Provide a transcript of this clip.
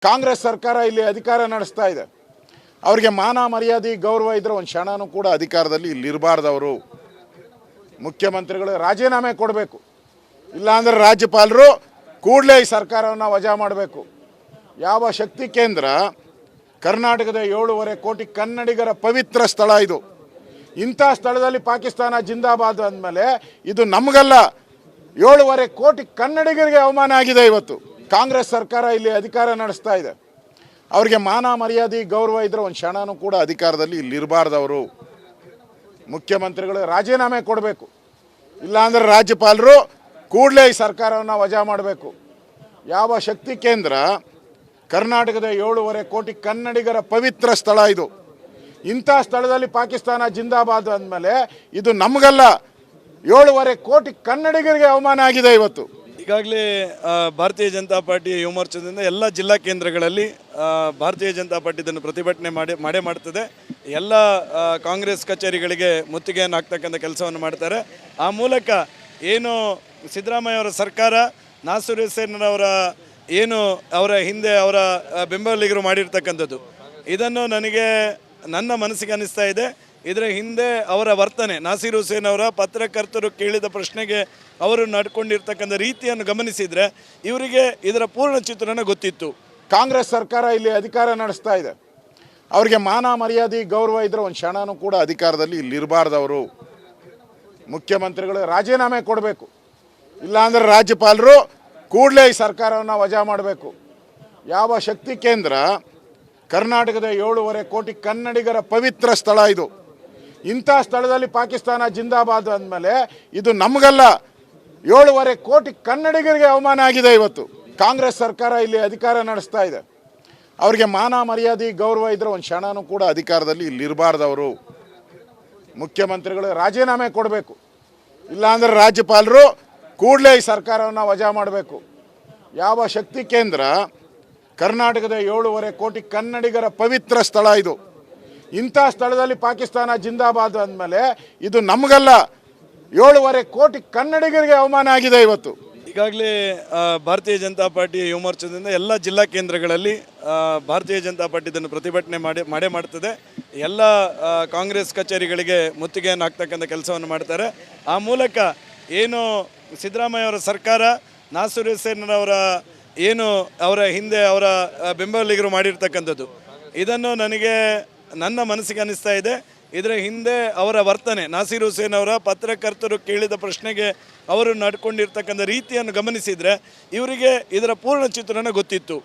ಕಾಂಗ್ರೆಸ್ ಸರ್ಕಾರ ಇಲ್ಲಿ ಅಧಿಕಾರ ನಡೆಸ್ತಾ ಇದೆ. ಅವರಿಗೆ ಮಾನ ಮರ್ಯಾದೆ ಗೌರವ ಇದ್ದರೆ ಒಂದು ಕ್ಷಣನೂ ಕೂಡ ಅಧಿಕಾರದಲ್ಲಿ ಇಲ್ಲಿ ಇರಬಾರ್ದವರು. ಮುಖ್ಯಮಂತ್ರಿಗಳು ರಾಜೀನಾಮೆ ಕೊಡಬೇಕು, ಇಲ್ಲಾಂದರೆ ರಾಜ್ಯಪಾಲರು ಕೂಡಲೇ ಈ ಸರ್ಕಾರವನ್ನು ವಜಾ ಮಾಡಬೇಕು. ಯಾವ ಶಕ್ತಿ ಕೇಂದ್ರ ಕರ್ನಾಟಕದ 7.5 ಕೋಟಿ ಕನ್ನಡಿಗರ ಪವಿತ್ರ ಸ್ಥಳ ಇದು. ಇಂಥ ಸ್ಥಳದಲ್ಲಿ ಪಾಕಿಸ್ತಾನ ಜಿಂದಾಬಾದ್ ಅಂದಮೇಲೆ ಇದು ನಮಗಲ್ಲ, 7.5 ಕೋಟಿ ಕನ್ನಡಿಗರಿಗೆ ಅವಮಾನ ಆಗಿದೆ. ಇವತ್ತು ಕಾಂಗ್ರೆಸ್ ಸರ್ಕಾರ ಇಲ್ಲಿ ಅಧಿಕಾರ ನಡೆಸ್ತಾ ಇದೆ. ಅವರಿಗೆ ಮಾನ ಮರ್ಯಾದೆ ಗೌರವ ಇದ್ದರೆ ಒಂದು ಕ್ಷಣನೂ ಕೂಡ ಅಧಿಕಾರದಲ್ಲಿ ಇಲ್ಲಿ ಇರಬಾರ್ದವರು. ಮುಖ್ಯಮಂತ್ರಿಗಳು ರಾಜೀನಾಮೆ ಕೊಡಬೇಕು, ಇಲ್ಲಾಂದರೆ ರಾಜ್ಯಪಾಲರು ಕೂಡಲೇ ಈ ಸರ್ಕಾರವನ್ನು ವಜಾ ಮಾಡಬೇಕು. ಯಾವ ಶಕ್ತಿ ಕೇಂದ್ರ ಕರ್ನಾಟಕದ 7.5 ಕೋಟಿ ಕನ್ನಡಿಗರ ಪವಿತ್ರ ಸ್ಥಳ ಇದು. ಇಂಥ ಸ್ಥಳದಲ್ಲಿ ಪಾಕಿಸ್ತಾನ ಜಿಂದಾಬಾದ್ ಅಂದಮೇಲೆ ಇದು ನಮಗಲ್ಲ, 7.5 ಕೋಟಿ ಕನ್ನಡಿಗರಿಗೆ ಅವಮಾನ ಆಗಿದೆ. ಇವತ್ತು ಈಗಾಗಲೇ ಭಾರತೀಯ ಜನತಾ ಪಾರ್ಟಿ ಯುವ ಮೋರ್ಚಾದಿಂದ ಎಲ್ಲ ಜಿಲ್ಲಾ ಕೇಂದ್ರಗಳಲ್ಲಿ ಭಾರತೀಯ ಜನತಾ ಪಾರ್ಟಿ ಇದನ್ನು ಪ್ರತಿಭಟನೆ ಮಾಡ್ತದೆ. ಎಲ್ಲ ಕಾಂಗ್ರೆಸ್ ಕಚೇರಿಗಳಿಗೆ ಮುತ್ತಿಗೆಯನ್ನು ಹಾಕ್ತಕ್ಕಂಥ ಕೆಲಸವನ್ನು ಮಾಡ್ತಾರೆ. ಆ ಮೂಲಕ ಏನು ಸಿದ್ದರಾಮಯ್ಯ ಅವರ ಸರ್ಕಾರ ನಾಸೀರ್ ಹುಸೇನ್ ಅವರ ಏನು ಅವರ ಹಿಂದೆ ಅವರ ಬೆಂಬಲಿಗರು ಮಾಡಿರ್ತಕ್ಕಂಥದ್ದು, ಇದನ್ನು ನನ್ನ ಮನಸ್ಸಿಗೆ ಅನ್ನಿಸ್ತಾ ಇದೆ. ಇದರ ಹಿಂದೆ ಅವರ ವರ್ತನೆ, ನಾಸೀರ್ ಹುಸೇನ್ ಅವರ ಪತ್ರಕರ್ತರು ಕೇಳಿದ ಪ್ರಶ್ನೆಗೆ ಅವರು ನಡ್ಕೊಂಡಿರ್ತಕ್ಕಂಥ ರೀತಿಯನ್ನು ಗಮನಿಸಿದರೆ ಇವರಿಗೆ ಇದರ ಪೂರ್ಣ ಚಿತ್ರಣ ಗೊತ್ತಿತ್ತು. ಕಾಂಗ್ರೆಸ್ ಸರ್ಕಾರ ಇಲ್ಲಿ ಅಧಿಕಾರ ನಡೆಸ್ತಾ ಇದೆ. ಅವರಿಗೆ ಮಾನ ಮರ್ಯಾದೆ ಗೌರವ ಇದ್ದರೆ ಒಂದು ಕ್ಷಣನೂ ಕೂಡ ಅಧಿಕಾರದಲ್ಲಿ ಇಲ್ಲಿ ಇರಬಾರ್ದವರು. ಮುಖ್ಯಮಂತ್ರಿಗಳು ರಾಜೀನಾಮೆ ಕೊಡಬೇಕು, ಇಲ್ಲಾಂದರೆ ರಾಜ್ಯಪಾಲರು ಕೂಡಲೇ ಈ ಸರ್ಕಾರವನ್ನು ವಜಾ ಮಾಡಬೇಕು. ಯಾವ ಶಕ್ತಿ ಕೇಂದ್ರ ಕರ್ನಾಟಕದ 7.5 ಕೋಟಿ ಕನ್ನಡಿಗರ ಪವಿತ್ರ ಸ್ಥಳ ಇದು. ಇಂಥ ಸ್ಥಳದಲ್ಲಿ ಪಾಕಿಸ್ತಾನ ಜಿಂದಾಬಾದ್ ಅಂದಮೇಲೆ ಇದು ನಮಗಲ್ಲ, 7.5 ಕೋಟಿ ಕನ್ನಡಿಗರಿಗೆ ಅವಮಾನ ಆಗಿದೆ. ಇವತ್ತು ಕಾಂಗ್ರೆಸ್ ಸರ್ಕಾರ ಇಲ್ಲಿ ಅಧಿಕಾರ ನಡೆಸ್ತಾ ಇದೆ. ಅವರಿಗೆ ಮಾನ ಮರ್ಯಾದೆ ಗೌರವ ಇದ್ದರೆ ಒಂದು ಕ್ಷಣನೂ ಕೂಡ ಅಧಿಕಾರದಲ್ಲಿ ಇಲ್ಲಿ ಇರಬಾರ್ದವರು. ಮುಖ್ಯಮಂತ್ರಿಗಳು ರಾಜೀನಾಮೆ ಕೊಡಬೇಕು, ಇಲ್ಲಾಂದರೆ ರಾಜ್ಯಪಾಲರು ಕೂಡಲೇ ಈ ಸರ್ಕಾರವನ್ನು ವಜಾ ಮಾಡಬೇಕು. ಯಾವ ಶಕ್ತಿ ಕೇಂದ್ರ ಕರ್ನಾಟಕದ 7.5 ಕೋಟಿ ಕನ್ನಡಿಗರ ಪವಿತ್ರ ಸ್ಥಳ ಇದು. ಇಂಥ ಸ್ಥಳದಲ್ಲಿ ಪಾಕಿಸ್ತಾನ ಜಿಂದಾಬಾದ್ ಅಂದಮೇಲೆ ಇದು ನಮಗಲ್ಲ, 7.5 ಕೋಟಿ ಕನ್ನಡಿಗರಿಗೆ ಅವಮಾನ ಆಗಿದೆ. ಇವತ್ತು ಈಗಾಗಲೇ ಭಾರತೀಯ ಜನತಾ ಪಾರ್ಟಿ ಯುವ ಮೋರ್ಚಾದಿಂದ ಎಲ್ಲ ಜಿಲ್ಲಾ ಕೇಂದ್ರಗಳಲ್ಲಿ ಭಾರತೀಯ ಜನತಾ ಪಾರ್ಟಿ ಇದನ್ನು ಪ್ರತಿಭಟನೆ ಮಾಡ್ತದೆ. ಎಲ್ಲ ಕಾಂಗ್ರೆಸ್ ಕಚೇರಿಗಳಿಗೆ ಮುತ್ತಿಗೆಯನ್ನು ಹಾಕ್ತಕ್ಕಂಥ ಕೆಲಸವನ್ನು ಮಾಡ್ತಾರೆ. ಆ ಮೂಲಕ ಏನು ಸಿದ್ದರಾಮಯ್ಯ ಅವರ ಸರ್ಕಾರ ನಾಸೀರ್ ಹುಸೇನ್ ಅವರ ಏನು ಅವರ ಹಿಂದೆ ಅವರ ಬೆಂಬಲಿಗರು ಮಾಡಿರ್ತಕ್ಕಂಥದ್ದು, ಇದನ್ನು ನನ್ನ ಮನಸ್ಸಿಗೆ ಅನ್ನಿಸ್ತಾ ಇದೆ. ಇದರ ಹಿಂದೆ ಅವರ ವರ್ತನೆ, ನಾಸೀರ್ ಹುಸೇನ್ ಅವರ ಪತ್ರಕರ್ತರು ಕೇಳಿದ ಪ್ರಶ್ನೆಗೆ ಅವರು ನಡ್ಕೊಂಡಿರ್ತಕ್ಕಂಥ ರೀತಿಯನ್ನು ಗಮನಿಸಿದರೆ ಇವರಿಗೆ ಇದರ ಪೂರ್ಣ ಚಿತ್ರಣ ಗೊತ್ತಿತ್ತು.